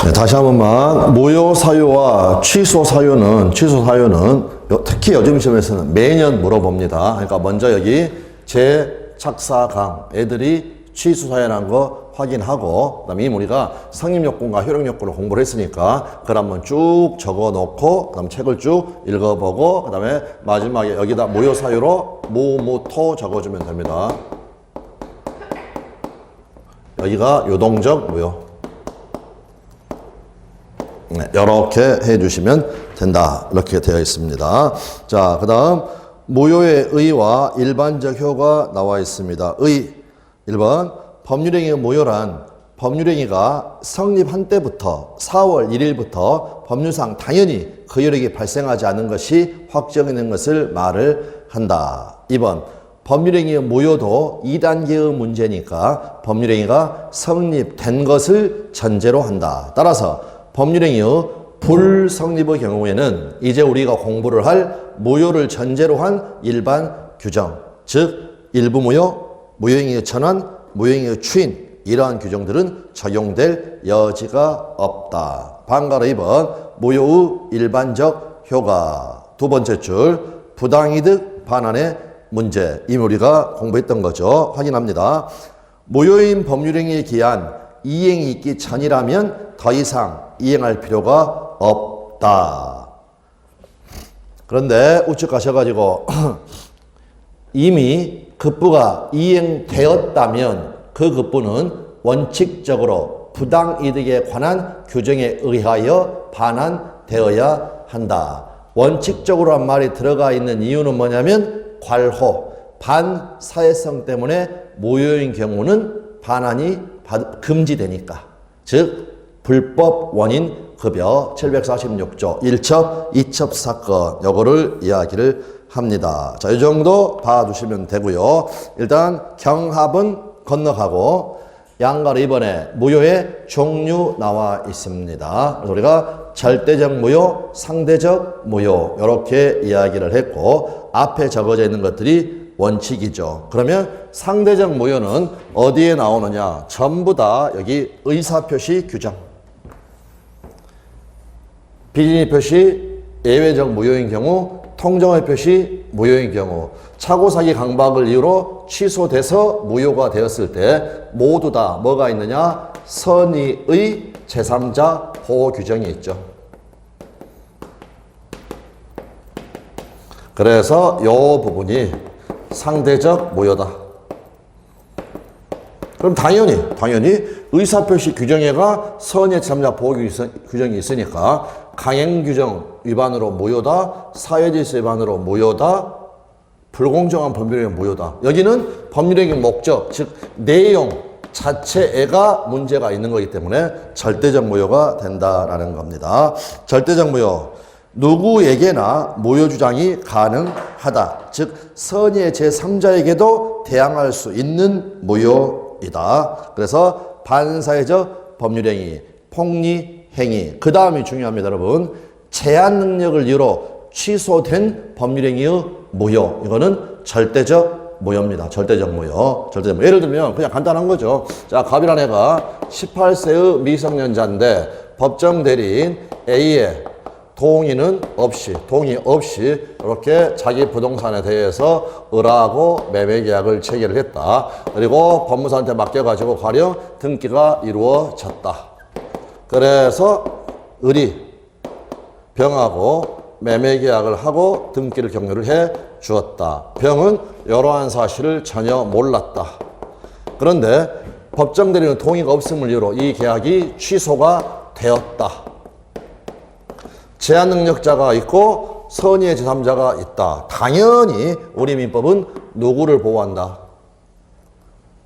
네, 다시 한 번만. 무효 사유와 취소 사유는 특히 요즘 시험에서는 매년 물어봅니다. 그러니까 먼저 여기 재착사강 애들이 취소 사유라는 거 확인하고, 그다음에 우리가 성립 요건과 효력 요건을 공부를 했으니까 그걸 한번 쭉 적어 놓고, 그다음 책을 쭉 읽어보고, 그다음에 마지막에 여기다 무효 사유로 무토 적어주면 됩니다. 여기가 유동적 무효. 네, 이렇게 해주시면 된다. 이렇게 되어 있습니다. 자, 그 다음 무효의 의와 일반적 효가 나와 있습니다. 의 1번 법률행위의 무효란 법률행위가 성립한 때부터 4월 1일부터 법률상 당연히 그 효력이 발생하지 않은 것이 확정되는 것을 말을 한다. 2번 법률행위의 무효도 2단계의 문제니까 법률행위가 성립된 것을 전제로 한다. 따라서 법률행위의 불성립의 경우에는 이제 우리가 공부를 할 무효를 전제로 한 일반 규정, 즉 일부 무효, 무효행위의 전환, 무효행위의 추인, 이러한 규정들은 적용될 여지가 없다. 반가로 2번 무효의 일반적 효과. 두 번째 줄 부당이득 반환의 문제. 이미 우리가 공부했던 거죠. 확인합니다. 무효인 법률행위에 기한 이행이 있기 전이라면 더 이상 이행할 필요가 없다. 그런데 우측 가셔가지고 이미 급부가 이행되었다면 그 급부는 원칙적으로 부당이득에 관한 규정에 의하여 반환되어야 한다. 원칙적으로 한 말이 들어가 있는 이유는 뭐냐면 괄호, 반사회성 때문에 무효인 경우는 반환이 금지되니까. 즉 불법 원인 급여 746조 1첩, 2첩 사건 요거를 이야기를 합니다. 자, 이 정도 봐주시면 되고요. 일단 경합은 건너가고 양가로 이번에 무효의 종류 나와 있습니다. 그래서 우리가 절대적 무효, 상대적 무효 이렇게 이야기를 했고 앞에 적어져 있는 것들이 원칙이죠. 그러면 상대적 무효는 어디에 나오느냐? 전부 다 여기 의사표시 규정. 비진입 표시 예외적 무효인 경우, 통정의 표시 무효인 경우, 차고사기 강박을 이유로 취소돼서 무효가 되었을 때 모두 다 뭐가 있느냐? 선의의 제3자 보호 규정이 있죠. 그래서 이 부분이 상대적 무효다. 그럼 당연히 의사표시 규정에가 선의 제3자 보호 규정이 있으니까 강행규정 위반으로 무효다, 사회질서 위반으로 무효다, 불공정한 법률행위 무효다. 여기는 법률행위 목적, 즉 내용 자체가 문제가 있는 거기 때문에 절대적 무효가 된다라는 겁니다. 절대적 무효. 누구에게나 무효 주장이 가능하다. 즉 선의의 제3자에게도 대항할 수 있는 무효이다. 그래서 반사회적 법률행위, 폭리행위. 그 다음이 중요합니다, 여러분. 제한 능력을 이유로 취소된 법률행위의 무효. 이거는 절대적 무효입니다. 절대적 무효. 절대적 무효. 예를 들면 그냥 간단한 거죠. 자, 갑이라는 애가 18세의 미성년자인데 법정 대리인 A의 동의 없이 이렇게 자기 부동산에 대해서 을하고 매매 계약을 체결을 했다. 그리고 법무사한테 맡겨가지고 가령 등기가 이루어졌다. 그래서 을이 병하고 매매 계약을 하고 등기를 격려를 해 주었다. 병은 이러한 사실을 전혀 몰랐다. 그런데 법정 대리인 동의가 없음을 이유로 이 계약이 취소가 되었다. 제한 능력자가 있고 선의의 제3자가 있다. 당연히 우리 민법은 누구를 보호한다?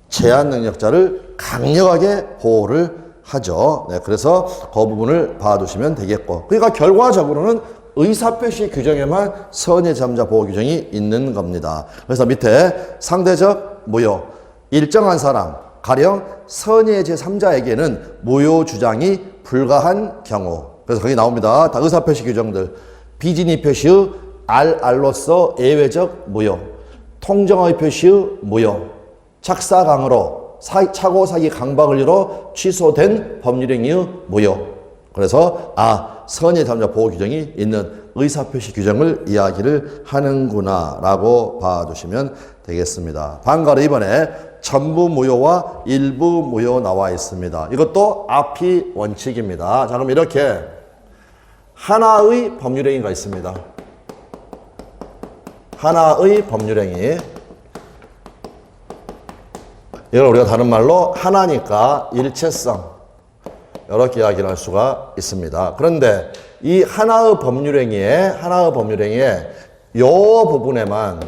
제한 능력자를 강력하게 보호를 하죠. 네, 그래서 그 부분을 봐두시면 되겠고. 그러니까 결과적으로는 의사표시 규정에만 선의의 제3자 보호 규정이 있는 겁니다. 그래서 밑에 상대적 무효. 일정한 사람, 가령 선의의 제3자에게는 무효 주장이 불가한 경우. 그래서 거기 나옵니다. 다 의사표시 규정들. 비진입 표시의 RR로서 예외적 무효. 통정의 표시의 무효. 착사강으로 차고사기 강박을 이유로 취소된 법률행위의 무효. 그래서 선의 잠자 보호 규정이 있는 의사표시 규정을 이야기를 하는구나 라고 봐주시면 되겠습니다. 방가로 이번에 전부 무효와 일부 무효 나와 있습니다. 이것도 앞이 원칙입니다. 자, 그럼 이렇게 하나의 법률행위가 있습니다. 하나의 법률행위. 이걸 우리가 다른 말로 하나니까 일체성, 이렇게 이야기를 할 수가 있습니다. 그런데 이 하나의 법률행위에 요 부분에만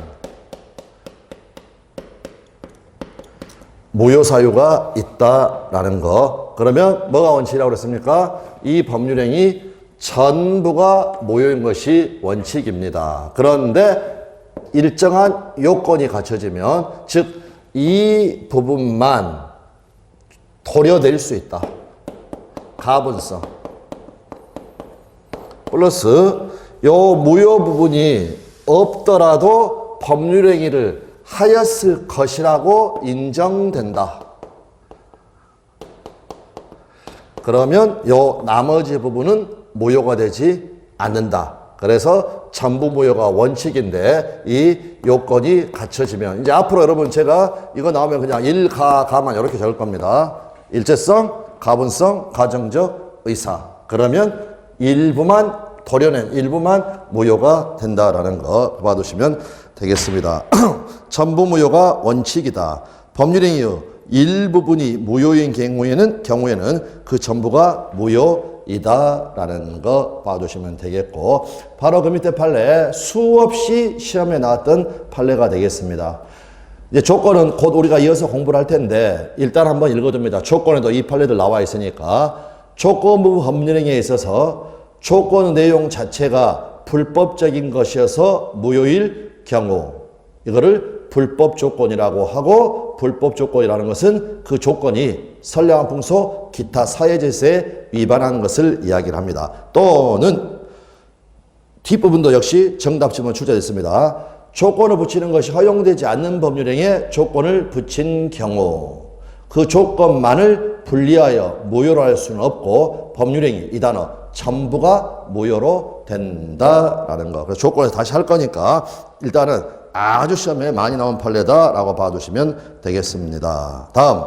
무효 사유가 있다라는 거. 그러면 뭐가 원칙이라고 그랬습니까? 이 법률행위 전부가 무효인 것이 원칙입니다. 그런데 일정한 요건이 갖춰지면, 즉 이 부분만 도려낼 수 있다. 가분성 플러스 요 무효 부분이 없더라도 법률행위를 하였을 것이라고 인정된다. 그러면 요 나머지 부분은 무효가 되지 않는다. 그래서 전부 무효가 원칙인데 이 요건이 갖춰지면, 이제 앞으로 여러분 제가 이거 나오면 그냥 가만 이렇게 적을 겁니다. 일체성, 가분성, 가정적 의사. 그러면 도려낸 일부만 무효가 된다라는 거 봐두시면 되겠습니다. 전부 무효가 원칙이다. 법률행위 일부분이 무효인 경우에는 그 전부가 무효이다라는 거 봐두시면 되겠고, 바로 그 밑에 판례 수없이 시험에 나왔던 판례가 되겠습니다. 이제 조건은 곧 우리가 이어서 공부를 할 텐데 일단 한번 읽어줍니다. 조건에도 이 판례들 나와 있으니까, 조건부 법률행위에 있어서 조건 내용 자체가 불법적인 것이어서 무효일 경우, 이거를 불법 조건이라고 하고, 불법 조건이라는 것은 그 조건이 선량한 풍속, 기타 사회 질서에 위반하는 것을 이야기를 합니다. 또는 뒷부분도 역시 정답지문 출제됐습니다. 조건을 붙이는 것이 허용되지 않는 법률행위에 조건을 붙인 경우, 그 조건만을 분리하여 무효로 할 수는 없고 법률행위 이 단어 전부가 무효로 된다라는 거. 그래서 조건에서 다시 할 거니까 일단은 아주 시험에 많이 나온 판례다라고 봐주시면 되겠습니다. 다음,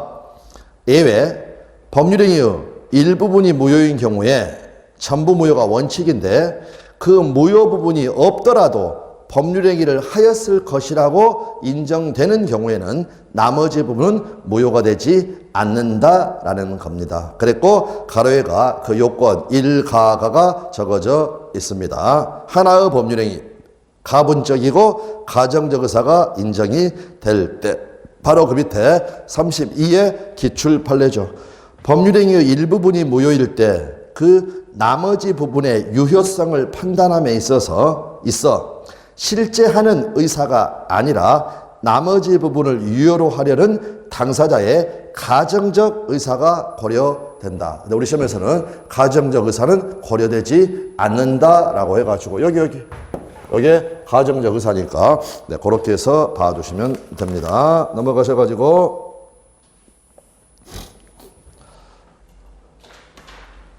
예외. 법률행위의 일부분이 무효인 경우에 전부 무효가 원칙인데 그 무효 부분이 없더라도 법률행위를 하였을 것이라고 인정되는 경우에는 나머지 부분은 무효가 되지 않는다라는 겁니다. 그랬고 가로에가 그 요건 일가가가 적어져 있습니다. 하나의 법률행위 가분적이고 가정적 의사가 인정이 될 때, 바로 그 밑에 32의 기출 판례죠. 법률행위의 일부분이 무효일 때 그 나머지 부분의 유효성을 판단함에 있어 실제 하는 의사가 아니라 나머지 부분을 유효로 하려는 당사자의 가정적 의사가 고려된다. 근데 우리 시험에서는 가정적 의사는 고려되지 않는다라고 해가지고 여기 가정적 의사니까 네, 그렇게 해서 봐주시면 됩니다. 넘어가셔가지고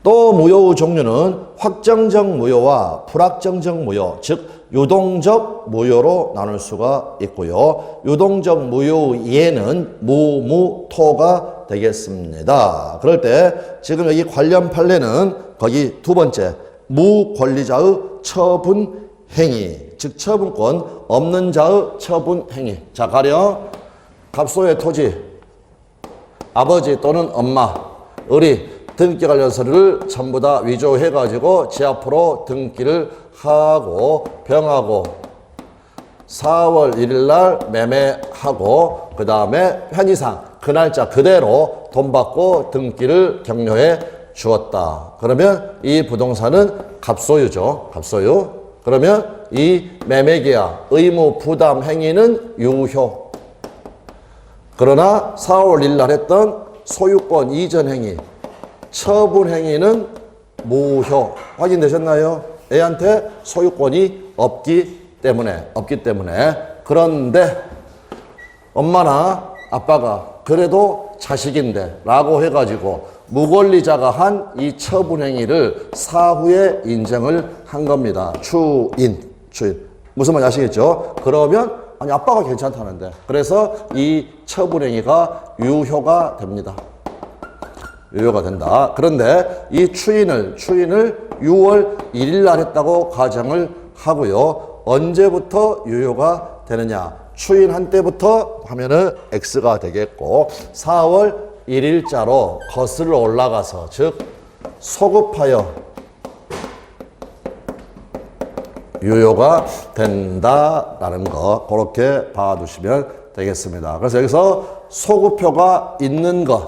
또 무효의 종류는 확정적 무효와 불확정적 무효, 즉 유동적 무효로 나눌 수가 있고요. 유동적 무효의 예는 무토가 되겠습니다. 그럴 때 지금 여기 관련 판례는 거기 두 번째 무권리자의 처분 행위, 즉 처분권 없는 자의 처분 행위. 자, 가령 갑소의 토지, 아버지 또는 엄마, 을이 등기 관련 서류를 전부 다 위조해가지고 제 앞으로 등기를 하고 병하고 4월 1일 날 매매하고 그 다음에 편의상 그 날짜 그대로 돈 받고 등기를 격려해 주었다. 그러면 이 부동산은 갑소유죠. 갑소유. 그러면 이 매매계약 의무 부담 행위는 유효. 그러나 4월 1일 날 했던 소유권 이전 행위, 처분 행위는 무효. 확인되셨나요? 애한테 소유권이 없기 때문에. 그런데 엄마나 아빠가 그래도 자식인데 라고 해가지고 무권리자가 한 이 처분행위를 사후에 인정을 한 겁니다. 추인. 무슨 말인지 아시겠죠? 그러면 아니 아빠가 괜찮다는데 그래서 이 처분행위가 유효가 됩니다. 유효가 된다. 그런데 이 추인을 6월 1일 날 했다고 가정을 하고요. 언제부터 유효가 되느냐? 추인한 때부터 하면은 X가 되겠고 4월 1일자로 거슬러 올라가서 즉 소급하여 유효가 된다라는 거 그렇게 봐두시면 되겠습니다. 그래서 여기서 소급표가 있는 거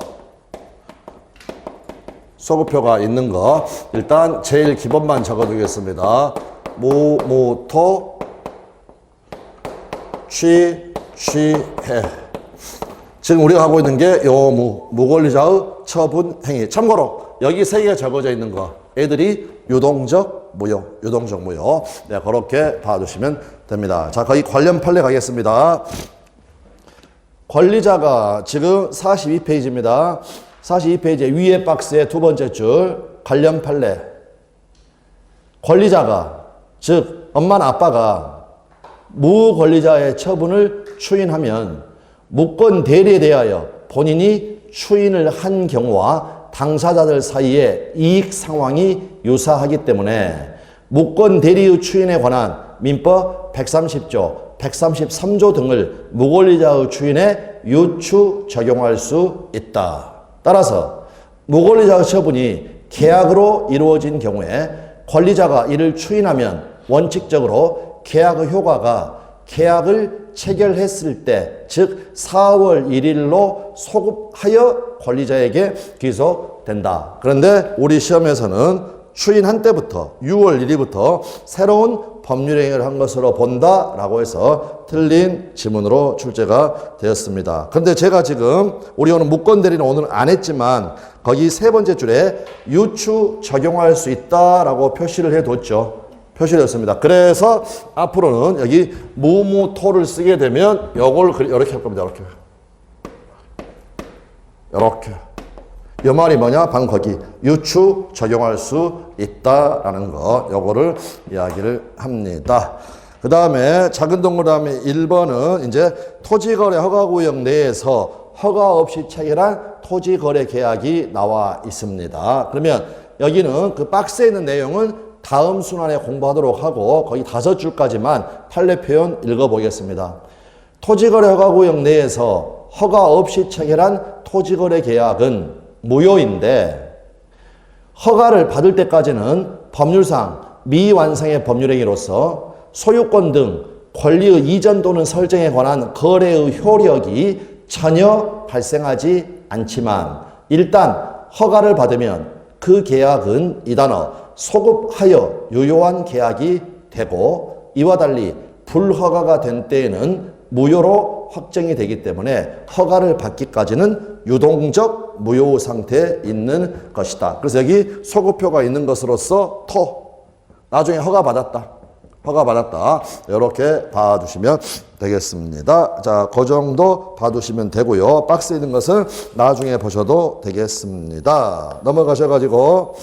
일단 제일 기본만 적어두겠습니다. 무토 취해. 지금 우리가 하고 있는 게 요무 무권리자의 처분 행위. 참고로 여기 세 개가 적어져 있는 거 애들이 유동적 무효. 네, 그렇게 봐주시면 됩니다. 자, 거기 관련 판례 가겠습니다. 권리자가 지금 42페이지입니다. 42페이지 위에 박스의 두 번째 줄 관련 판례. 권리자가 즉 엄마나 아빠가 무권리자의 처분을 추인하면 무권 대리에 대하여 본인이 추인을 한 경우와 당사자들 사이에 이익 상황이 유사하기 때문에 무권 대리의 추인에 관한 민법 130조, 133조 등을 무권리자의 추인에 유추 적용할 수 있다. 따라서 무권리자의 처분이 계약으로 이루어진 경우에 권리자가 이를 추인하면 원칙적으로 계약의 효과가 계약을 체결했을 때, 즉 4월 1일로 소급하여 권리자에게 귀속된다. 그런데 우리 시험에서는 추인한 때부터 6월 1일부터 새로운 법률행위를 한 것으로 본다라고 해서 틀린 지문으로 출제가 되었습니다. 그런데 제가 지금 우리 오늘 무권대리는 오늘 안 했지만 거기 세 번째 줄에 유추 적용할 수 있다라고 표시를 해뒀죠. 표시를 했습니다. 그래서 앞으로는 여기 무무토를 쓰게 되면 요걸 이렇게 할 겁니다. 이렇게. 이 말이 뭐냐? 방금 거기 유추 적용할 수 있다라는 거 요거를 이야기를 합니다. 그 다음에 작은 동그라미 1번은 이제 토지거래 허가구역 내에서 허가 없이 체결한 토지거래 계약이 나와 있습니다. 그러면 여기는 그 박스에 있는 내용은 다음 순환에 공부하도록 하고 거기 5줄까지만 판례 표현 읽어보겠습니다. 토지거래 허가구역 내에서 허가 없이 체결한 토지거래 계약은 무효인데 허가를 받을 때까지는 법률상 미완성의 법률행위로서 소유권 등 권리의 이전 또는 설정에 관한 거래의 효력이 전혀 발생하지 않지만 일단 허가를 받으면 그 계약은 이 단어 소급하여 유효한 계약이 되고 이와 달리 불허가가 된 때에는 무효로 확정이 되기 때문에 허가를 받기까지는 유동적 무효 상태에 있는 것이다. 그래서 여기 소급표가 있는 것으로서 나중에 허가받았다. 이렇게 봐주시면 되겠습니다. 자, 그 정도 봐두시면 되고요. 박스에 있는 것은 나중에 보셔도 되겠습니다. 넘어가셔가지고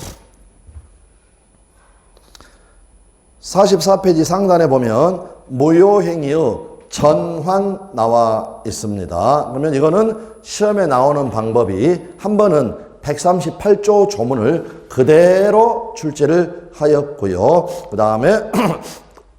44페이지 상단에 보면 무효행위의 전환 나와 있습니다. 그러면 이거는 시험에 나오는 방법이 한 번은 138조 조문을 그대로 출제를 하였고요.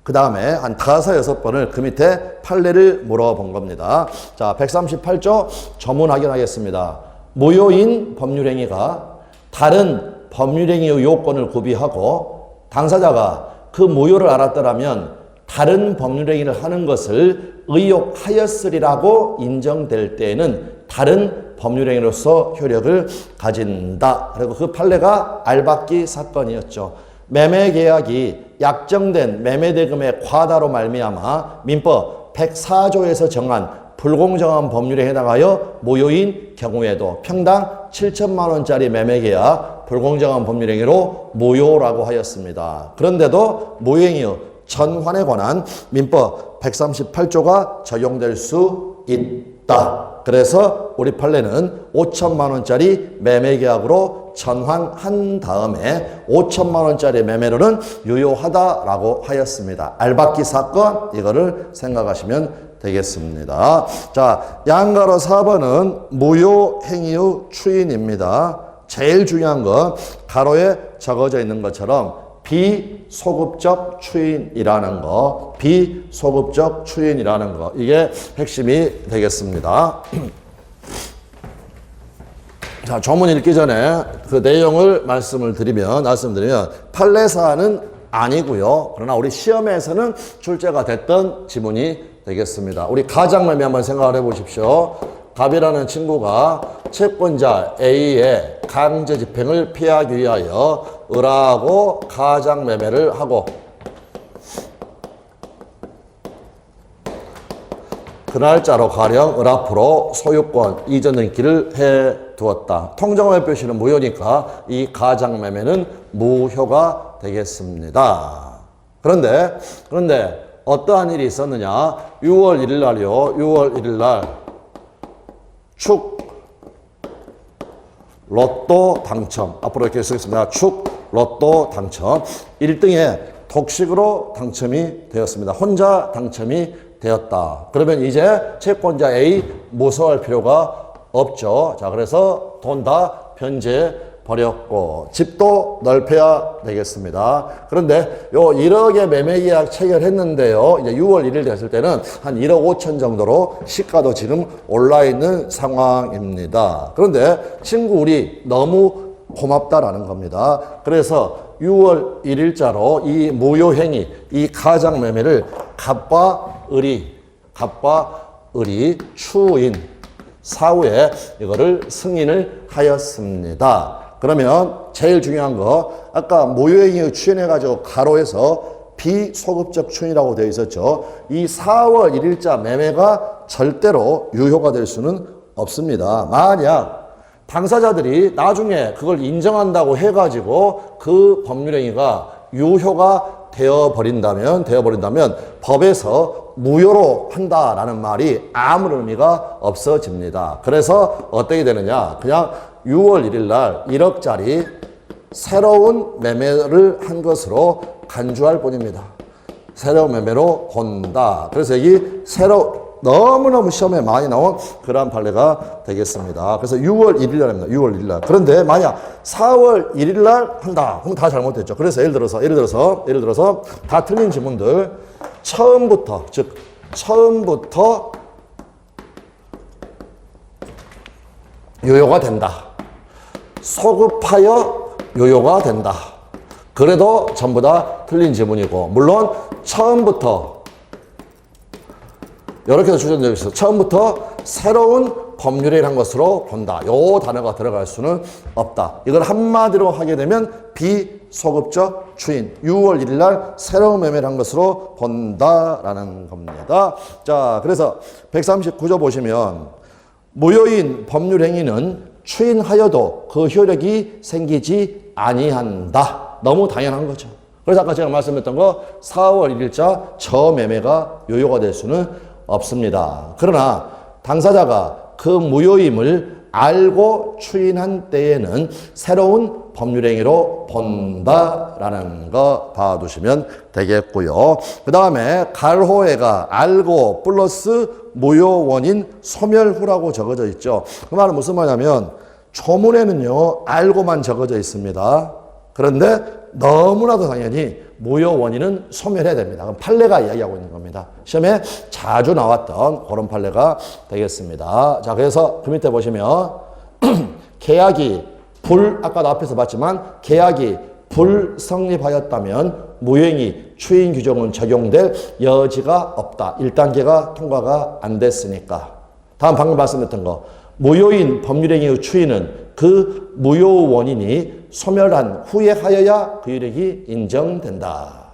그 다음에 한 5, 6번을 그 밑에 판례를 물어본 겁니다. 자, 138조 조문 확인하겠습니다. 무효인 법률행위가 다른 법률행위의 요건을 구비하고 당사자가 그 무효를 알았더라면 다른 법률행위를 하는 것을 의혹하였으리라고 인정될 때에는 다른 법률행위로서 효력을 가진다. 그리고 그 판례가 알박기 사건이었죠. 매매계약이 약정된 매매대금의 과다로 말미암아 민법 104조에서 정한 불공정한 법률에 해당하여 무효인 경우에도 평당 7천만 원짜리 매매계약 불공정한 법률행위로 무효라고 하였습니다. 그런데도 무효행위의 전환에 관한 민법 138조가 적용될 수 있다. 있다. 그래서 우리 판례는 5천만 원짜리 매매 계약으로 전환한 다음에 5천만 원짜리 매매로는 유효하다라고 하였습니다. 알박기 사건 이거를 생각하시면 되겠습니다. 자, 양가로 4번은 무효행위의 추인입니다. 제일 중요한 건 가로에 적어져 있는 것처럼 비소급적 추인이라는 거, 비소급적 추인이라는 거, 이게 핵심이 되겠습니다. 자, 조문 읽기 전에 그 내용을 말씀드리면 판례사는 아니고요. 그러나 우리 시험에서는 출제가 됐던 지문이 되겠습니다. 우리 가장매매 한번 생각을 해보십시오. 갑이라는 친구가 채권자 A의 강제 집행을 피하기 위하여 을하고 가장매매를 하고 그 날짜로 가령 을 앞으로 소유권 이전 등기를 해두었다. 통정의 표시는 무효니까 이 가장매매는 무효가 되겠습니다. 그런데 어떠한 일이 있었느냐? 6월 1일 날이요. 6월 1일 날 축 로또 당첨. 앞으로 이렇게 쓰겠습니다. 축 로또 당첨. 1등에 독식으로 당첨이 되었습니다. 혼자 당첨이 되었다. 그러면 이제 채권자 A 무서워할 필요가 없죠. 자, 그래서 돈 다 변제해 버렸고 집도 넓혀야 되겠습니다. 그런데 요 1억의 매매계약 체결했는데요. 이제 6월 1일 됐을 때는 한 1억 5천 정도로 시가도 지금 올라 있는 상황입니다. 그런데 친구 우리 너무 고맙다라는 겁니다. 그래서 6월 1일자로 이 무효행위, 이 가장매매를 갑과 을이 추인 사후에 이거를 승인을 하였습니다. 그러면 제일 중요한 거 아까 무효행위 추인해가지고 가로에서 비소급적 추인이라고 되어 있었죠. 이 4월 1일자 매매가 절대로 유효가 될 수는 없습니다. 만약 당사자들이 나중에 그걸 인정한다고 해가지고 그 법률행위가 유효가 되어버린다면 법에서 무효로 한다라는 말이 아무 의미가 없어집니다. 그래서 어떻게 되느냐? 그냥 6월 1일 날 1억짜리 새로운 매매를 한 것으로 간주할 뿐입니다. 새로운 매매로 본다. 그래서 여기 너무너무 시험에 많이 나온 그러한 판례가 되겠습니다. 그래서 6월 1일 날입니다. 6월 1일 날. 그런데 만약 4월 1일 날 한다. 그럼 다 잘못됐죠. 그래서 예를 들어서 다 틀린 지문들 처음부터 유효가 된다. 소급하여 유효가 된다. 그래도 전부 다 틀린 지문이고 물론 처음부터 이렇게 추천되어 있어요. 처음부터 새로운 법률을 한 것으로 본다. 요 단어가 들어갈 수는 없다. 이걸 한마디로 하게 되면 비소급적 추인. 6월 1일 날 새로운 매매를 한 것으로 본다라는 겁니다. 자, 그래서 139조 보시면 무효인 법률행위는 추인하여도 그 효력이 생기지 아니한다. 너무 당연한 거죠. 그래서 아까 제가 말씀했던 거 4월 1일자 저 매매가 유효가 될 수는 없습니다. 그러나 당사자가 그 무효임을 알고 추인한 때에는 새로운 법률행위로 본다라는 거 봐두시면 되겠고요. 그 다음에 갈호해가 알고 플러스 무효 원인 소멸 후라고 적어져 있죠. 그 말은 무슨 말이냐면 조문에는요 알고만 적어져 있습니다. 그런데 너무나도 당연히 무효 원인은 소멸해야 됩니다. 그럼 판례가 이야기하고 있는 겁니다. 시험에 자주 나왔던 그런 판례가 되겠습니다. 자, 그래서 그 밑에 보시면 계약이 아까도 앞에서 봤지만 계약이 불성립하였다면 무효행위 추인 규정은 적용될 여지가 없다. 1단계가 통과가 안 됐으니까. 다음 방금 말씀드렸던 거. 무효인 법률행위의 추인은 그 무효 원인이 소멸한 후에 하여야 그 효력이 인정된다.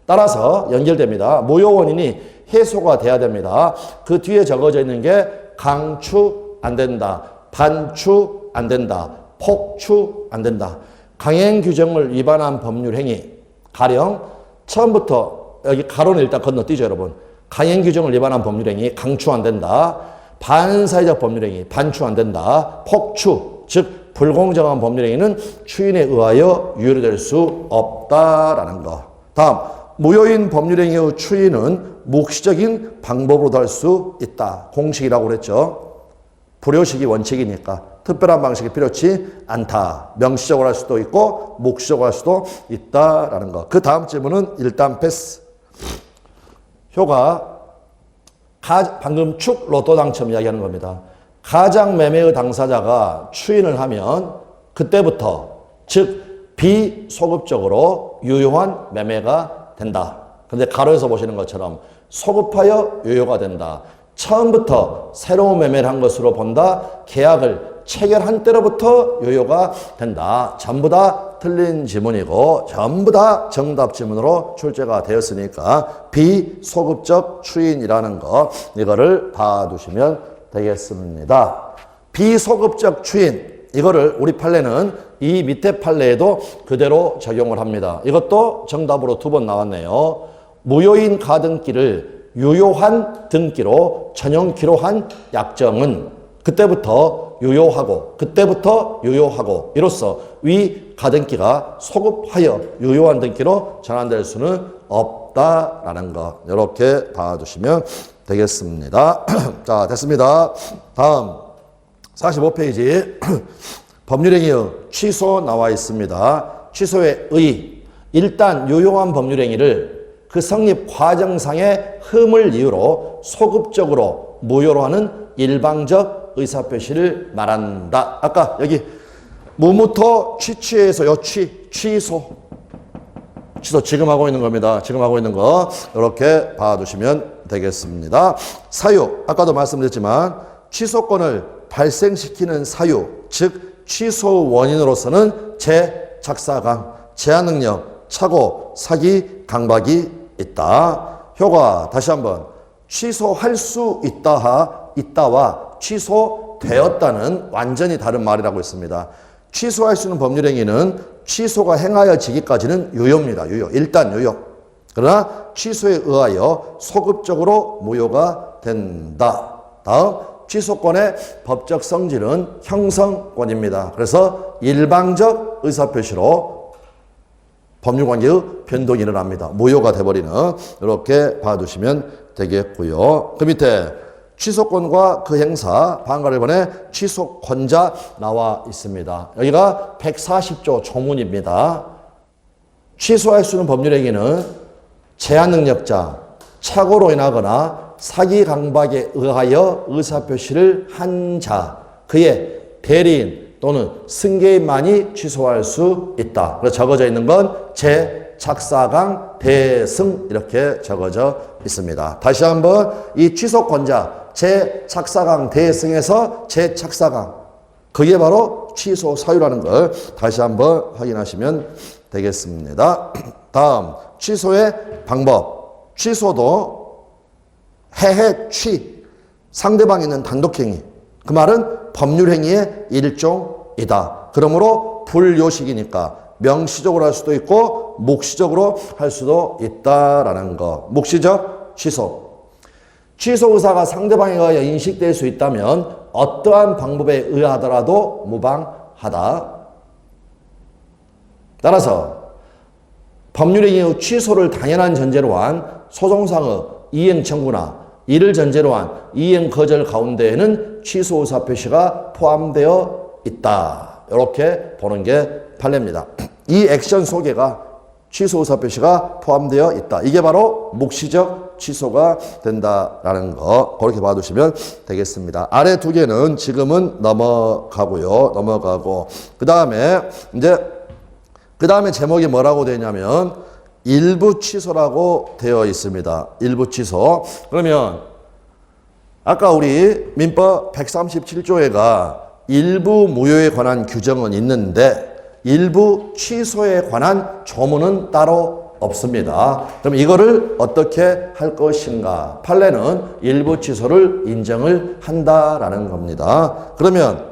따라서 연결됩니다. 무효 원인이 해소가 돼야 됩니다. 그 뒤에 적어져 있는 게 강추 안 된다. 반추 안 된다. 폭추 안 된다. 강행 규정을 위반한 법률 행위. 가령 처음부터 여기 가로는 일단 건너뛰죠, 여러분. 강행 규정을 위반한 법률 행위 강추 안 된다. 반사회적 법률행위, 반추 안 된다. 폭추, 즉 불공정한 법률행위는 추인에 의하여 유효될 수 없다라는 거. 다음, 무효인 법률행위의 추인은 묵시적인 방법으로도 할 수 있다. 공식이라고 그랬죠. 불효식이 원칙이니까 특별한 방식이 필요치 않다. 명시적으로 할 수도 있고 묵시적으로 할 수도 있다라는 거. 그 다음 질문은 일단 패스. 효가 방금 축 로또 당첨 이야기하는 겁니다. 가장 매매의 당사자가 추인을 하면 그때부터 즉 비소급적으로 유효한 매매가 된다. 그런데 가로에서 보시는 것처럼 소급하여 유효가 된다. 처음부터 새로운 매매를 한 것으로 본다. 계약을 체결한 때로부터 유효가 된다. 전부 다 틀린 지문이고 전부 다 정답 지문으로 출제가 되었으니까 비소급적 추인이라는 거 이거를 봐두시면 되겠습니다. 비소급적 추인 이거를 우리 판례는 이 밑에 판례에도 그대로 적용을 합니다. 이것도 정답으로 2번 나왔네요. 무효인 가등기를 유효한 등기로 전용키로 한 약정은 그때부터 유효하고 이로써 위 가등기가 소급하여 유효한 등기로 전환될 수는 없다라는 거 이렇게 봐두시면 되겠습니다. 자, 됐습니다. 다음 45페이지 법률행위의 취소 나와 있습니다. 취소의 의. 일단 유효한 법률행위를 그 성립 과정상의 흠을 이유로 소급적으로 무효로 하는 일방적 의사표시를 말한다. 아까 여기 무무토 취취에서 취소 지금 하고 있는 겁니다. 지금 하고 있는 거 이렇게 봐두시면 되겠습니다. 사유 아까도 말씀드렸지만 취소권을 발생시키는 사유 즉 취소 원인으로서는 재작사강, 제한능력, 착오, 사기, 강박이 있다. 효과 다시 한번 취소할 수 있다와 취소되었다는 완전히 다른 말이라고 했습니다. 취소할 수 있는 법률행위는 취소가 행하여지기까지는 유효입니다. 유효. 일단 유효. 그러나 취소에 의하여 소급적으로 무효가 된다. 다음 취소권의 법적 성질은 형성권입니다. 그래서 일방적 의사표시로 법률관계의 변동이 일어납니다. 무효가 돼버리는 이렇게 봐두시면 되겠고요. 그 밑에 취소권과 그 행사 반가를 번에 취소권자 나와 있습니다. 여기가 140조 조문입니다. 취소할 수 있는 법률행위는 제한능력자, 착오로 인하거나 사기 강박에 의하여 의사표시를 한 자, 그의 대리인 또는 승계인만이 취소할 수 있다. 그래서 적어져 있는 건 재작사강 대승 이렇게 적어져 있습니다. 다시 한번 이 취소권자 재작사강 대승에서 재작사강 그게 바로 취소 사유라는 걸 다시 한번 확인하시면 되겠습니다. 다음 취소의 방법. 취소도 해해취 상대방이 있는 단독행위 그 말은 법률행위의 일종이다. 그러므로 불요식이니까 명시적으로 할 수도 있고 묵시적으로 할 수도 있다라는 거. 묵시적 취소. 취소 의사가 상대방에 의하여 인식될 수 있다면 어떠한 방법에 의하더라도 무방하다. 따라서 법률행위의 취소를 당연한 전제로 한 소송상의 이행 청구나 이를 전제로 한 이행 거절 가운데에는 취소 의사 표시가 포함되어 있다. 이렇게 보는 게 판례입니다. 이 액션 소개가 취소 의사 표시가 포함되어 있다. 이게 바로 묵시적 취소가 된다라는 거 그렇게 봐두시면 되겠습니다. 아래 두 개는 지금은 넘어가고 그 다음에 제목이 뭐라고 되냐면 일부 취소라고 되어 있습니다. 일부 취소. 그러면 아까 우리 민법 137조에가 일부 무효에 관한 규정은 있는데 일부 취소에 관한 조문은 따로 없습니다. 그럼 이거를 어떻게 할 것인가? 판례는 일부 취소를 인정을 한다라는 겁니다. 그러면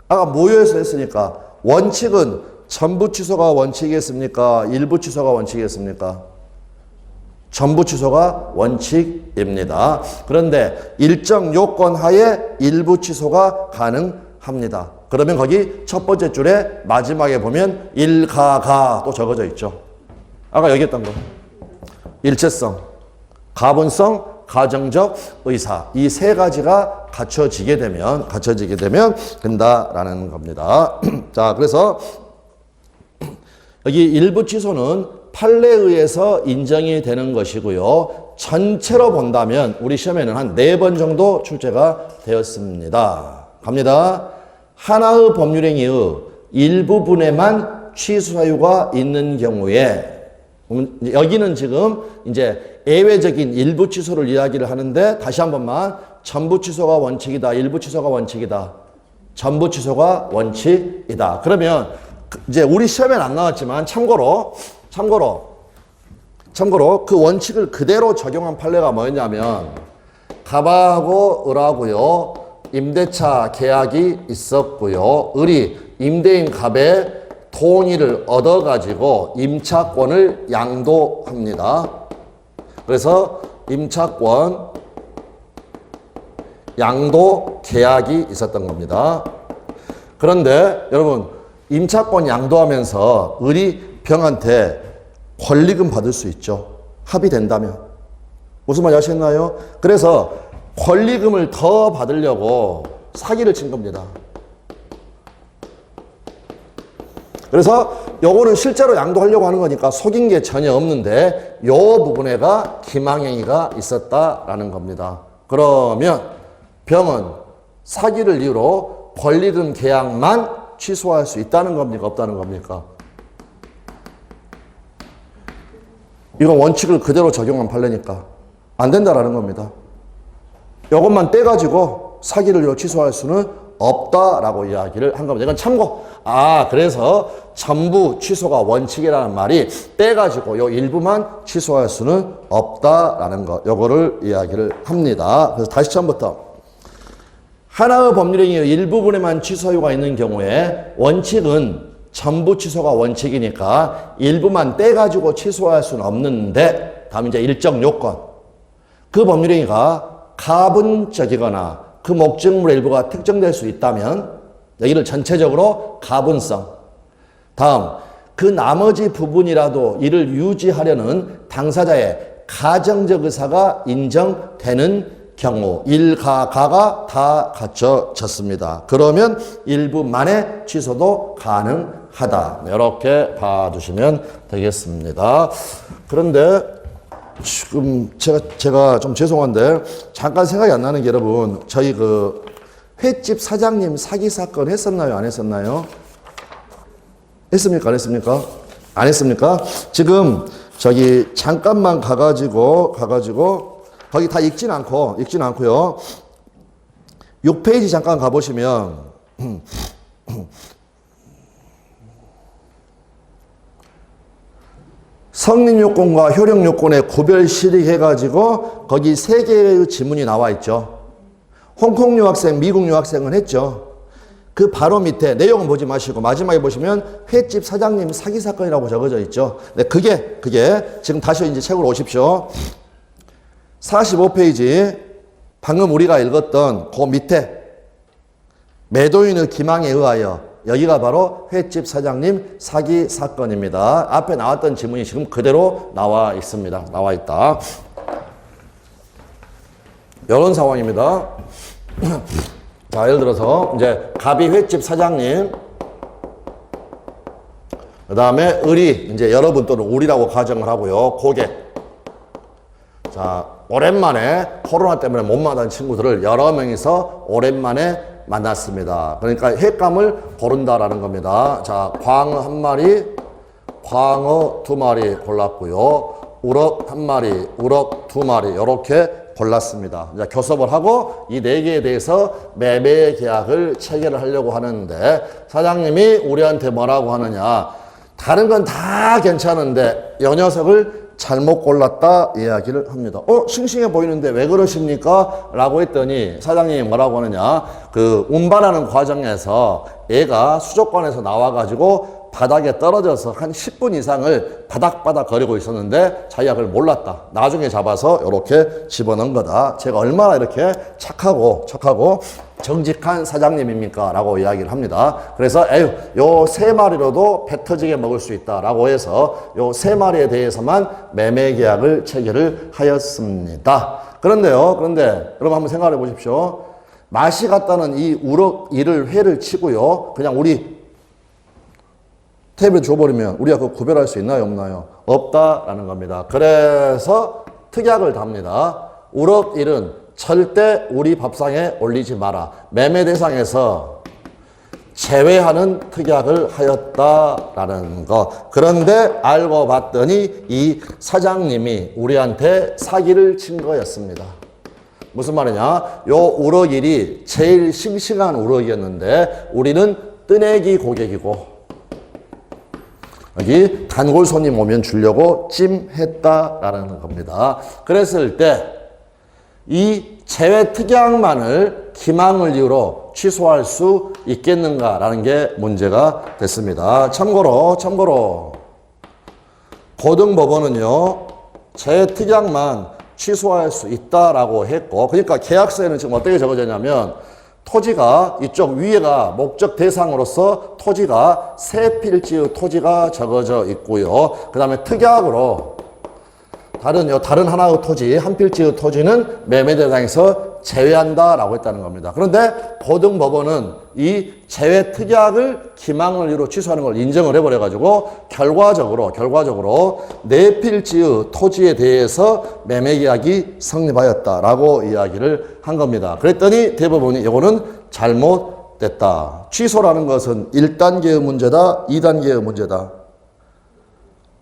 아까 무효에서 했으니까 원칙은 전부 취소가 원칙이겠습니까? 일부 취소가 원칙이겠습니까? 전부 취소가 원칙입니다. 그런데 일정 요건 하에 일부 취소가 가능합니다. 그러면 거기 첫 번째 줄에 마지막에 보면 일가가 또 적어져 있죠. 아까 얘기했던 거. 일체성, 가분성, 가정적 의사. 이 세 가지가 갖춰지게 되면 된다라는 겁니다. 자, 그래서 여기 일부 취소는 판례에 의해서 인정이 되는 것이고요. 전체로 본다면 우리 시험에는 한 4번 정도 출제가 되었습니다. 갑니다. 하나의 법률행위의 일부분에만 취소 사유가 있는 경우에 여기는 지금 이제 예외적인 일부 취소를 이야기를 하는데 다시 한 번만 전부 취소가 원칙이다. 일부 취소가 원칙이다. 전부 취소가 원칙이다. 그러면 이제 우리 시험에는 안 나왔지만 참고로 그 원칙을 그대로 적용한 판례가 뭐였냐면 갑하고 을하고요. 임대차 계약이 있었고요. 을이 임대인 갑의 동의를 얻어가지고 임차권을 양도합니다. 그래서 임차권 양도 계약이 있었던 겁니다. 그런데 여러분 임차권 양도하면서 을이 병한테 권리금 받을 수 있죠. 합의된다면. 무슨 말인지 아시겠나요? 그래서 권리금을 더 받으려고 사기를 친 겁니다. 그래서 요거는 실제로 양도하려고 하는 거니까 속인 게 전혀 없는데 요 부분에가 기망행위가 있었다라는 겁니다. 그러면 병은 사기를 이유로 권리금 계약만 취소할 수 있다는 겁니까? 없다는 겁니까? 이건 원칙을 그대로 적용한 판례니까 안 된다라는 겁니다. 이것만 떼가지고 사기를 이유로 취소할 수는 없다라고 이야기를 한 겁니다. 이건 참고. 그래서 전부 취소가 원칙이라는 말이 떼가지고 요 일부만 취소할 수는 없다라는 거. 요거를 이야기를 합니다. 그래서 다시 처음부터. 하나의 법률행위의 일부분에만 취소 사유가 있는 경우에 원칙은 전부 취소가 원칙이니까 일부만 떼가지고 취소할 수는 없는데 다음 이제 일정 요건. 그 법률행위가 가분적이거나 그 목적물의 일부가 특정될 수 있다면 여기를 전체적으로 가분성. 다음 그 나머지 부분이라도 이를 유지하려는 당사자의 가정적 의사가 인정되는 경우 일가가가 다 갖춰졌습니다. 그러면 일부만의 취소도 가능하다. 이렇게 봐두시면 되겠습니다. 그런데 지금 제가 좀 죄송한데 잠깐 생각이 안 나는 게 여러분 저희 그 횟집 사장님 사기 사건 했었나요? 안 했었나요? 했습니까? 안 했습니까? 안 했습니까? 지금 저기 잠깐만 가가지고 거기 다 읽진 않고요. 6페이지 잠깐 가보시면 성립 요건과 효력 요건의 구별 실익해가지고 거기 3개의 지문이 나와 있죠. 홍콩 유학생, 미국 유학생은 했죠. 그 바로 밑에 내용은 보지 마시고 마지막에 보시면 횟집 사장님 사기 사건이라고 적어져 있죠. 네, 그게 지금 다시 이제 책으로 오십시오. 45페이지 방금 우리가 읽었던 그 밑에 매도인의 기망에 의하여 여기가 바로 횟집 사장님 사기 사건입니다. 앞에 나왔던 지문이 지금 그대로 나와 있습니다. 나와 있다. 이런 상황입니다. 자, 예를 들어서 이제 갑이 횟집 사장님, 그 다음에 을이 이제 여러분 또는 우리라고 가정을 하고요. 고객. 자, 오랜만에 코로나 때문에 못 만난 친구들을 여러 명이서 오랜만에 만났습니다. 그러니까 횟감을 고른다라는 겁니다. 자, 광어 1마리, 광어 2마리 골랐고요. 우럭 1마리, 우럭 2마리 이렇게 골랐습니다. 이제 교섭을 하고 이 4개에 대해서 매매 계약을 체결을 하려고 하는데 사장님이 우리한테 뭐라고 하느냐. 다른 건 다 괜찮은데 이 녀석을 잘못 골랐다 이야기를 합니다. 싱싱해 보이는데 왜 그러십니까? 라고 했더니 사장님이 뭐라고 하느냐. 그 운반하는 과정에서 얘가 수족관에서 나와가지고 바닥에 떨어져서 한 10분 이상을 바닥바닥 거리고 있었는데 자기가 그걸 몰랐다. 나중에 잡아서 이렇게 집어넣은 거다. 제가 얼마나 이렇게 착하고 정직한 사장님입니까? 라고 이야기를 합니다. 그래서 에휴, 요 3마리로도 배 터지게 먹을 수 있다 라고 해서 요 3마리에 대해서만 매매 계약을 체결을 하였습니다. 그런데 여러분 한번 생각해 보십시오. 맛이 같다는 이 우럭 1을 회를 치고요. 그냥 우리 탭에 줘버리면 우리가 그거 구별할 수 있나요? 없나요? 없다라는 겁니다. 그래서 특약을 답니다. 우럭 1은 절대 우리 밥상에 올리지 마라. 매매 대상에서 제외하는 특약을 하였다라는 거. 그런데 알고 봤더니 이 사장님이 우리한테 사기를 친 거였습니다. 무슨 말이냐? 요 우럭 1이 제일 싱싱한 우럭이었는데 우리는 뜨내기 고객이고 여기 단골 손님 오면 주려고 찜했다라는 겁니다. 그랬을 때 이 제외 특약만을 기망을 이유로 취소할 수 있겠는가라는 게 문제가 됐습니다. 참고로 고등법원은요 제외 특약만 취소할 수 있다라고 했고, 그러니까 계약서에는 지금 어떻게 적어졌냐면 토지가 이쪽 위에가 목적 대상으로서 토지가 세 필지의 토지가 적어져 있고요. 그 다음에 특약으로 다른 하나의 토지, 한 필지의 토지는 매매 대상에서 제외한다라고 했다는 겁니다. 그런데 고등법원은 이 제외 특약을 기망을 이유로 취소하는 걸 인정을 해버려가지고 결과적으로 네 필지의 토지에 대해서 매매 계약이 성립하였다라고 이야기를 한 겁니다. 그랬더니 대법원이 이거는 잘못됐다. 취소라는 것은 1단계의 문제다, 2단계의 문제다.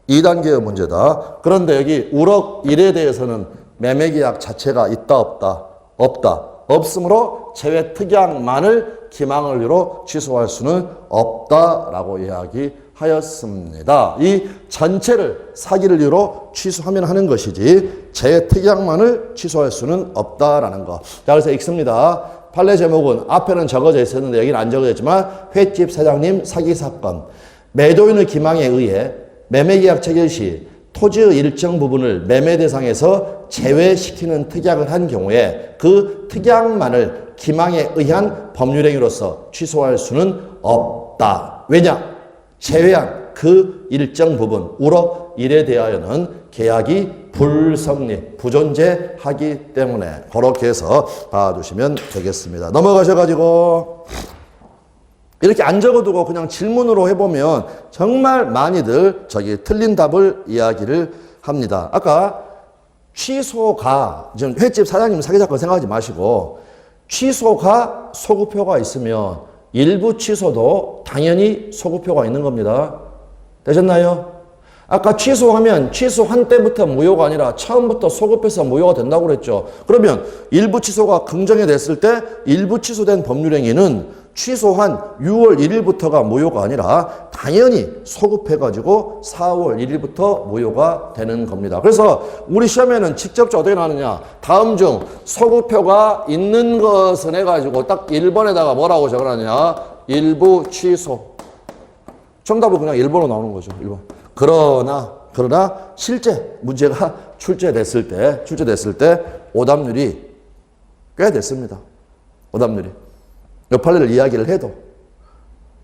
2단계의 문제다. 그런데 여기 우럭 1에 대해서는 매매계약 자체가 있다 없다? 없다. 없으므로 제외 특약만을 기망을 이유로 취소할 수는 없다라고 이야기하였습니다. 이 전체를 사기를 이유로 취소하면 하는 것이지 제외 특약만을 취소할 수는 없다라는 것. 자, 그래서 읽습니다. 판례 제목은 앞에는 적어져 있었는데 여기는 안 적어져 있지만 횟집 사장님 사기 사건. 매도인의 기망에 의해 매매계약 체결 시 토지의 일정 부분을 매매 대상에서 제외시키는 특약을 한 경우에 그 특약만을 기망에 의한 법률행위로서 취소할 수는 없다. 왜냐? 제외한 그 일정 부분, 우럭 1에 대하여는 계약이 불성립, 부존재하기 때문에 그렇게 해서 봐주시면 되겠습니다. 넘어가셔가지고 이렇게 안 적어두고 그냥 질문으로 해보면 정말 많이들 틀린 답을 이야기를 합니다. 아까 취소가, 지금 횟집 사장님 사기 사건 생각하지 마시고 취소가 소급표가 있으면 일부 취소도 당연히 소급표가 있는 겁니다. 되셨나요? 아까 취소하면 취소한 때부터 무효가 아니라 처음부터 소급해서 무효가 된다고 그랬죠. 그러면 일부 취소가 긍정이 됐을 때 일부 취소된 법률행위는 취소한 6월 1일부터가 무효가 아니라 당연히 소급해가지고 4월 1일부터 무효가 되는 겁니다. 그래서 우리 시험에는 직접적으로 어떻게 나오느냐. 다음 중 소급표가 있는 것은 해가지고 딱 1번에다가 뭐라고 적어놨냐. 일부 취소. 정답은 그냥 1번으로 나오는 거죠. 1번. 그러나 실제 문제가 출제됐을 때 오답률이 꽤 됐습니다. 오답률이. 몇 판례를 이야기를 해도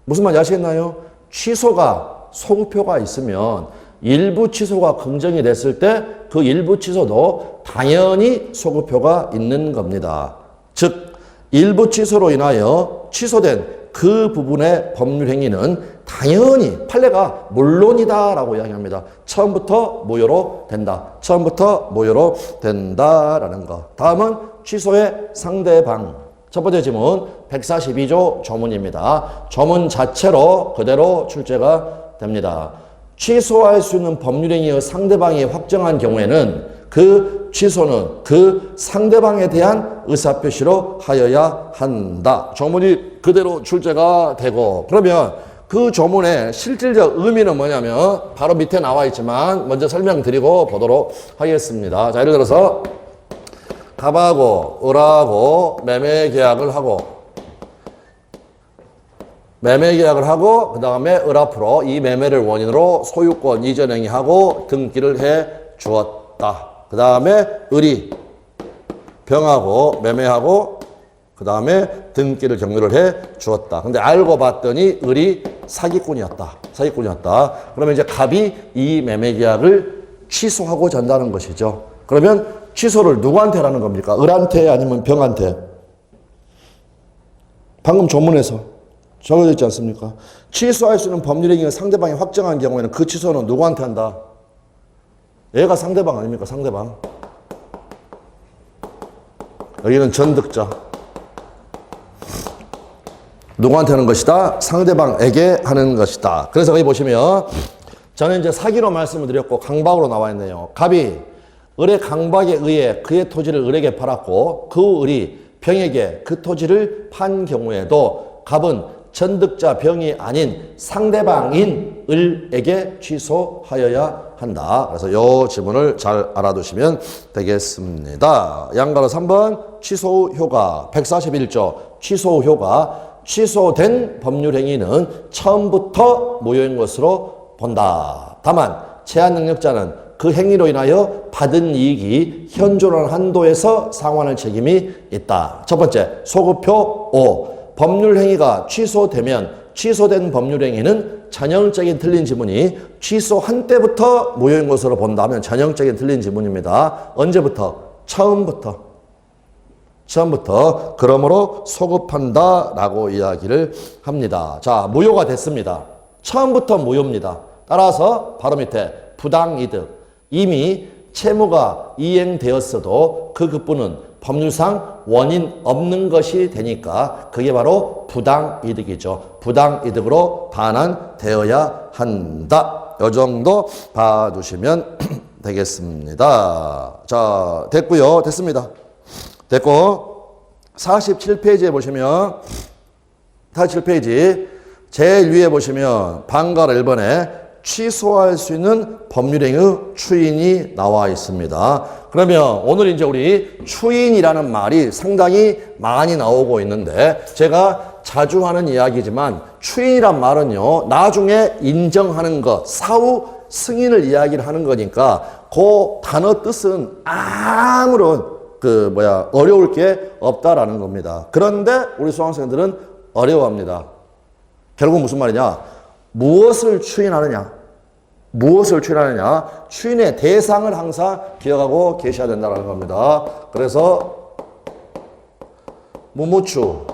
무슨 말인지 아시겠나요? 취소가 소급표가 있으면 일부 취소가 긍정이 됐을 때 그 일부 취소도 당연히 소급표가 있는 겁니다. 즉 일부 취소로 인하여 취소된 그 부분의 법률행위는 당연히 판례가 물론이다라고 이야기합니다. 처음부터 무효로 된다. 처음부터 무효로 된다라는 거. 다음은 취소의 상대방. 첫 번째 지문 142조 조문입니다. 조문 자체로 그대로 출제가 됩니다. 취소할 수 있는 법률행위의 상대방이 확정한 경우에는 그 취소는 그 상대방에 대한 의사표시로 하여야 한다. 조문이 그대로 출제가 되고, 그러면 그 조문의 실질적 의미는 뭐냐면 바로 밑에 나와 있지만 먼저 설명드리고 보도록 하겠습니다. 자, 예를 들어서 갑하고 을하고 매매 계약을 하고 매매 계약을 하고 그 다음에 을 앞으로 이 매매를 원인으로 소유권 이전 행위하고 등기를 해 주었다. 그 다음에 을이 병하고 매매하고 그 다음에 등기를 격려를 해 주었다. 근데 알고 봤더니 을이 사기꾼이었다. 사기꾼이었다. 그러면 이제 갑이 이 매매 계약을 취소하고자 한다는 것이죠. 그러면 취소를 누구한테 하는 겁니까? 을한테 아니면 병한테? 방금 조문에서 적어져 있지 않습니까? 취소할 수 있는 법률 행위가 상대방이 확정한 경우에는 그 취소는 누구한테 한다? 얘가 상대방 아닙니까? 상대방. 여기는 전득자. 누구한테 하는 것이다? 상대방에게 하는 것이다. 그래서 여기 보시면 저는 이제 사기로 말씀을 드렸고 강박으로 나와 있네요. 갑이 을의 강박에 의해 그의 토지를 을에게 팔았고 그 을이 병에게 그 토지를 판 경우에도 갑은 전득자 병이 아닌 상대방인 을에게 취소하여야 한다. 그래서 이 지문을 잘 알아두시면 되겠습니다. 양가로 3번 취소 효과 141조 취소 효과 취소된 법률 행위는 처음부터 무효인 것으로 본다. 다만 제한 능력자는 그 행위로 인하여 받은 이익이 현존하는 한도에서 상환할 책임이 있다. 첫 번째 소급표 5. 법률 행위가 취소되면 취소된 법률 행위는 전형적인 틀린 지문이 취소한 때부터 무효인 것으로 본다면 전형적인 틀린 지문입니다. 언제부터? 처음부터. 그러므로 소급한다라고 이야기를 합니다. 자, 무효가 됐습니다. 처음부터 무효입니다. 따라서 바로 밑에 부당이득. 이미 채무가 이행되었어도 그 급부는 법률상 원인 없는 것이 되니까 그게 바로 부당이득이죠. 부당이득으로 반환되어야 한다. 이 정도 봐두시면 되겠습니다. 자, 됐고요. 됐습니다. 됐고 47페이지에 보시면 47페이지 제일 위에 보시면 방과 1번에 취소할 수 있는 법률행위 추인이 나와 있습니다. 그러면 오늘 이제 우리 추인이라는 말이 상당히 많이 나오고 있는데 제가 자주 하는 이야기지만 추인이란 말은요 나중에 인정하는 것 사후 승인을 이야기를 하는 거니까 그 단어 뜻은 아무런 어려울 게 없다라는 겁니다. 그런데 우리 수강생들은 어려워합니다. 결국 무슨 말이냐? 무엇을 추인하느냐? 무엇을 추인하느냐? 추인의 대상을 항상 기억하고 계셔야 된다는 겁니다. 그래서 무추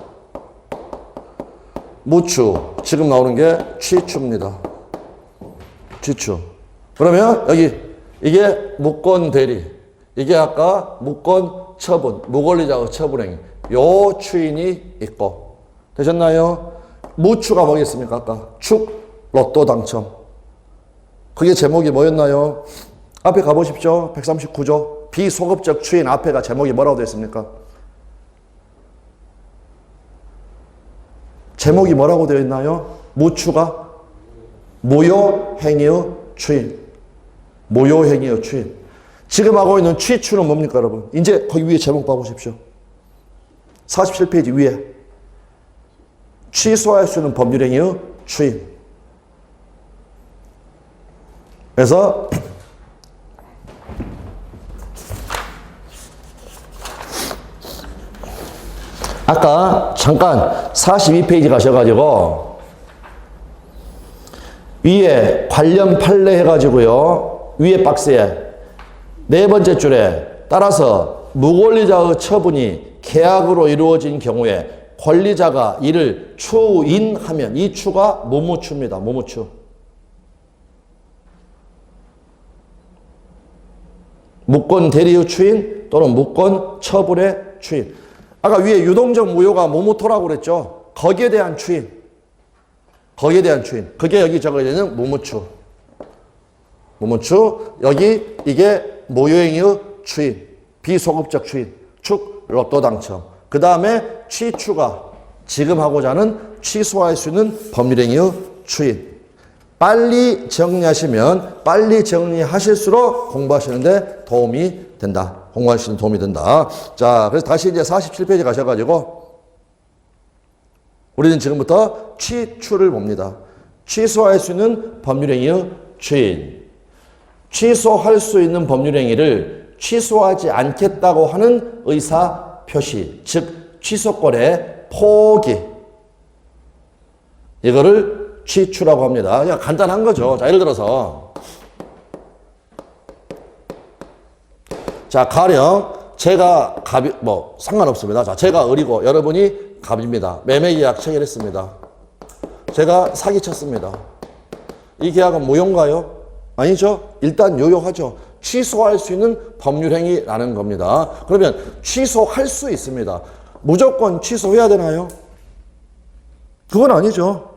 지금 나오는 게 취추입니다. 취추. 그러면 여기 이게 무권 대리. 이게 아까 무권 처분, 무권리자의 처분행위. 요 추인이 있고. 되셨나요? 무추가 뭐겠습니까? 아까 축, 로또 당첨. 그게 제목이 뭐였나요? 앞에 가보십시오. 139조. 비소급적 추인 앞에가 제목이 뭐라고 되어 있습니까? 제목이 뭐라고 되어 있나요? 무추가 무효행위의 추인. 무효행위의 추인. 지금 하고 있는 취추는 뭡니까, 여러분? 이제 거기 위에 제목 봐보십시오. 47페이지 위에. 취소할 수 있는 법률행위의 추인. 그래서 아까 잠깐 42페이지 가셔가지고 위에 관련 판례 해가지고요. 위에 박스에 네 번째 줄에 따라서 무권리자의 처분이 계약으로 이루어진 경우에 권리자가 이를 추인하면 이 추가 무무추입니다. 무무추. 무권 대리의 추인 또는 무권 처분의 추인. 아까 위에 유동적 무효가 무무토라고 그랬죠. 거기에 대한 추인. 거기에 대한 추인. 그게 여기 적어져 있는 무무추. 무무추. 여기 이게 무효행위의 추인. 비소급적 추인. 축, 로또 당첨. 그 다음에 취추가 지금 하고자 하는 취소할 수 있는 법률행위의 추인. 빨리 정리하시면 빨리 정리하실수록 공부하시는데 도움이 된다. 공부하시는 도움이 된다. 자, 그래서 다시 이제 47페이지 가셔가지고 우리는 지금부터 취추를 봅니다. 취소할 수 있는 법률행위의 주인. 취소할 수 있는 법률행위를 취소하지 않겠다고 하는 의사 표시, 즉 취소권의 포기. 이거를 취추라고 합니다. 그냥 간단한 거죠. 자, 예를 들어서 자, 가령 제가 갑이 상관없습니다. 자, 제가 을이고 여러분이 갑입니다. 매매 계약 체결했습니다. 제가 사기쳤습니다. 이 계약은 무효인가요? 아니죠. 일단 유효하죠. 취소할 수 있는 법률행위라는 겁니다. 그러면 취소할 수 있습니다. 무조건 취소해야 되나요? 그건 아니죠.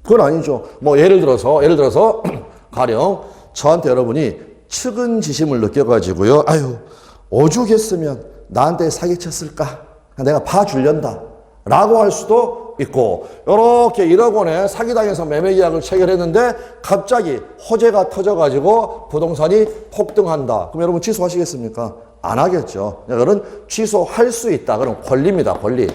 그건 아니죠. 예를 들어서 가령 저한테 여러분이 측은지심을 느껴가지고요. 아유, 오죽했으면 나한테 사기쳤을까? 내가 봐주련다. 라고 할 수도 있고, 요렇게 1억 원에 사기당해서 매매계약을 체결했는데 갑자기 호재가 터져가지고 부동산이 폭등한다. 그럼 여러분 취소하시겠습니까? 안 하겠죠. 이거는 취소할 수 있다. 그럼 권리입니다. 권리.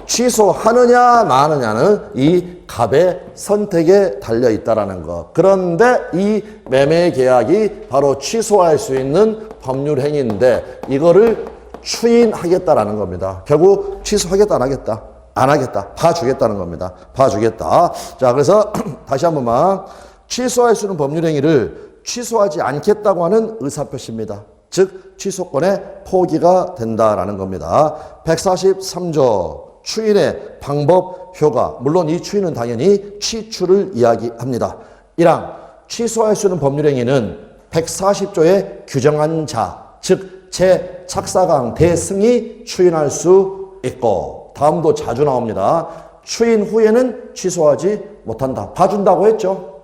취소하느냐 마느냐는 이 갑의 선택에 달려 있다라는 것. 그런데 이 매매 계약이 바로 취소할 수 있는 법률 행위인데 이거를 추인하겠다라는 겁니다. 결국 취소하겠다 안 하겠다? 안 하겠다. 봐주겠다는 겁니다. 봐주겠다. 자, 그래서 다시 한 번만 취소할 수 있는 법률 행위를 취소하지 않겠다고 하는 의사표시입니다. 즉 취소권의 포기가 된다라는 겁니다. 143조 추인의 방법, 효과. 물론 이 추인은 당연히 취추를 이야기합니다. 1항 취소할 수 있는 법률행위는 140조에 규정한 자, 즉 제-착사강 대승이 추인할 수 있고 다음도 자주 나옵니다. 추인 후에는 취소하지 못한다. 봐준다고 했죠.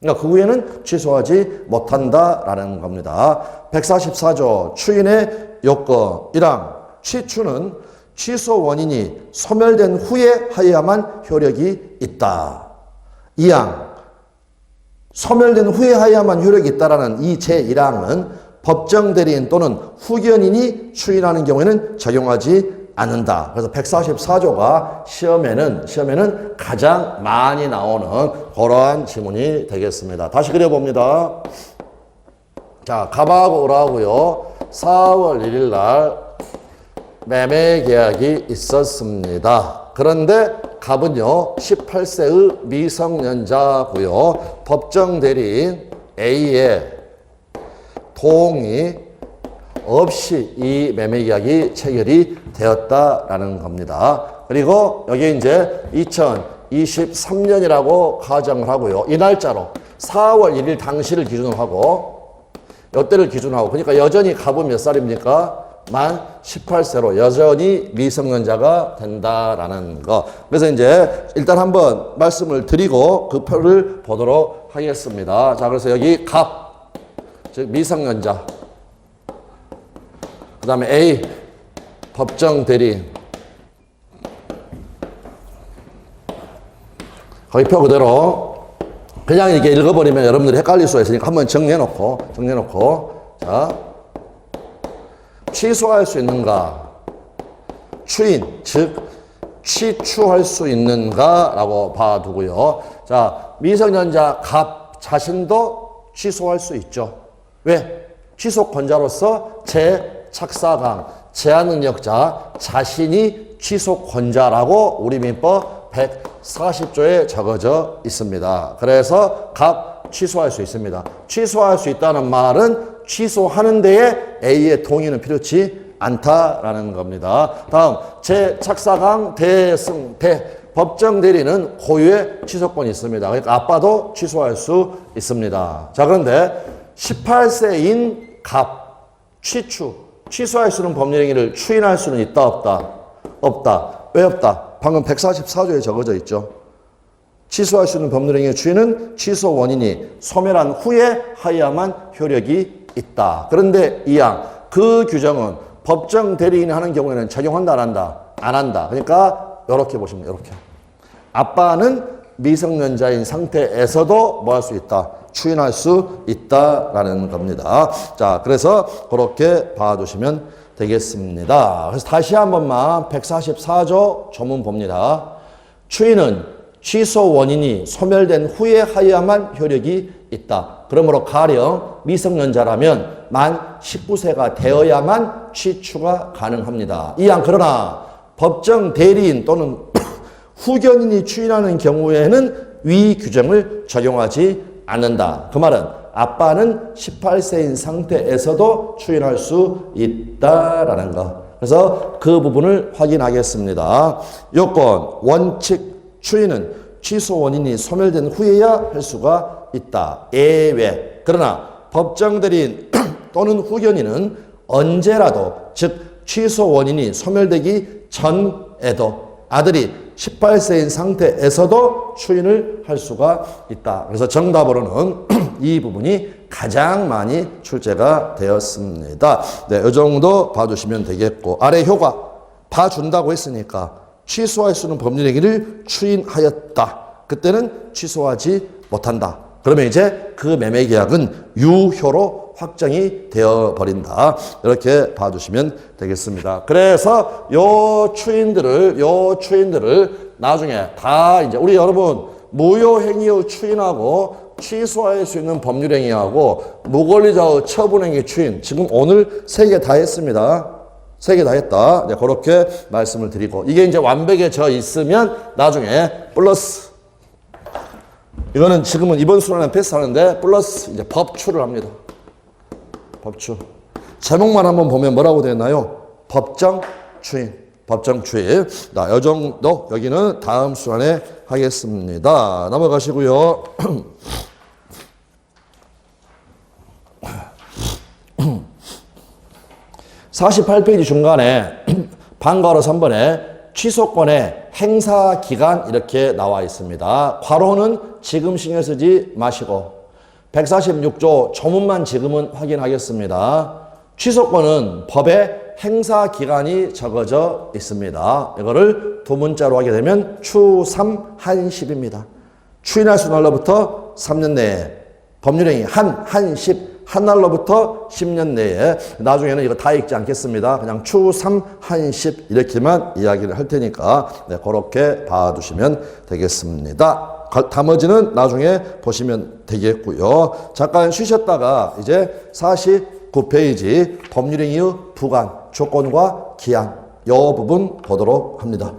그러니까 그 후에는 취소하지 못한다라는 겁니다. 144조 추인의 요건 1항 취추는 취소 원인이 소멸된 후에 하여야만 효력이 있다. 2항 소멸된 후에 하여야만 효력이 있다라는 이 제1항은 법정 대리인 또는 후견인이 추인하는 경우에는 적용하지 않는다. 그래서 144조가 시험에는 가장 많이 나오는 그러한 지문이 되겠습니다. 다시 그려봅니다. 자, 갑하고 을하고요. 4월 1일 날 매매 계약이 있었습니다. 그런데 갑은요 18세의 미성년자고요. 법정 대리인 A의 동의 없이 이 매매 계약이 체결이 되었다라는 겁니다. 그리고 여기 이제 2023년이라고 가정을 하고요. 이 날짜로 4월 1일 당시를 기준으로 하고 이때를 기준으로 하고 그러니까 여전히 갑은 몇 살입니까? 만 18세로 여전히 미성년자가 된다라는 거. 그래서 이제 일단 한번 말씀을 드리고 그 표를 보도록 하겠습니다. 자, 그래서 여기 갑, 즉 미성년자. 그 다음에 A, 법정 대리인. 거기 표 그대로 그냥 이렇게 읽어버리면 여러분들이 헷갈릴 수가 있으니까 한번 정리해놓고 자. 취소할 수 있는가? 추인, 즉 취추할 수 있는가라고 봐두고요. 자, 미성년자 갑 자신도 취소할 수 있죠. 왜? 취소권자로서 제-착사강, 제한능력자 자신이 취소권자라고 우리 민법 140조에 적어져 있습니다. 그래서 갑 취소할 수 있습니다. 취소할 수 있다는 말은 취소하는 데에 A의 동의는 필요치 않다라는 겁니다. 다음 제-착사강 대승 법정 대리는 고유의 취소권이 있습니다. 그러니까 아빠도 취소할 수 있습니다. 자, 그런데 18세인 갑 취소할 수 있는 법률행위를 추인할 수는 있다 없다? 없다. 왜 없다? 방금 144조에 적어져 있죠. 취소할 수 있는 법률행위의 추인은 취소 원인이 소멸한 후에 하여야만 효력이 있다. 그런데 2항 그 규정은 법정 대리인이 하는 경우에는 적용한다 안 한다? 안 한다. 그러니까 이렇게 보시면 이렇게 아빠는 미성년자인 상태에서도 뭐 할 수 있다? 추인할 수 있다라는 겁니다. 자, 그래서 그렇게 봐주시면 되겠습니다. 그래서 다시 한 번만 144조 조문 봅니다. 추인은 취소 원인이 소멸된 후에 하여야만 효력이 있다. 그러므로 가령 미성년자라면 만 19세가 되어야만 취추가 가능합니다. 이안 그러나 법정 대리인 또는 후견인이 추인하는 경우에는 위 규정을 적용하지 않는다. 그 말은 아빠는 18세인 상태에서도 추인할 수 있다라는 거. 그래서 그 부분을 확인하겠습니다. 요건, 원칙, 추인은 취소 원인이 소멸된 후에야 할 수가 있다. 예외. 그러나 법정 대리인 또는 후견인은 언제라도, 즉 취소 원인이 소멸되기 전에도 아들이 18세인 상태에서도 추인을 할 수가 있다. 그래서 정답으로는 이 부분이 가장 많이 출제가 되었습니다. 네, 이 정도 봐주시면 되겠고, 아래 효과 봐준다고 했으니까 취소할 수 있는 법률행위를 추인하였다. 그때는 취소하지 못한다. 그러면 이제 그 매매계약은 유효로 확정이 되어버린다. 이렇게 봐주시면 되겠습니다. 그래서 요 추인들을 나중에 다 이제 우리 여러분 무효행위의 추인하고 취소할 수 있는 법률행위하고 무권리자의 처분행위 추인 지금 오늘 3개 다 했습니다. 3개 다 했다. 네, 그렇게 말씀을 드리고 이게 이제 완벽해져 있으면 나중에 플러스 이거는 지금은 이번 수련은 패스하는데 플러스 이제 법추를 합니다. 법추. 제목만 한번 보면 뭐라고 되어 있나요? 법정 추인. 법정 추인. 자, 이 정도 여기는 다음 수련에 하겠습니다. 넘어가시고요. 48페이지 중간에 방과로 3번에 취소권의 행사 기간 이렇게 나와 있습니다. 괄호는 지금 신경 쓰지 마시고 146조 조문만 지금은 확인하겠습니다. 취소권은 법에 행사 기간이 적어져 있습니다. 이거를 두 문자로 하게 되면 추3한십입니다. 추인할 수 있는 날로부터 3년 내에 법률행위 한십 한 날로부터 10년 내에 나중에는 이거 다 읽지 않겠습니다. 그냥 추3한십 이렇게만 이야기를 할 테니까 네, 그렇게 봐두시면 되겠습니다. 나머지는 나중에 보시면 되겠고요. 잠깐 쉬셨다가 이제 49페이지 법률행위의 부관, 조건과 기한 이 부분 보도록 합니다.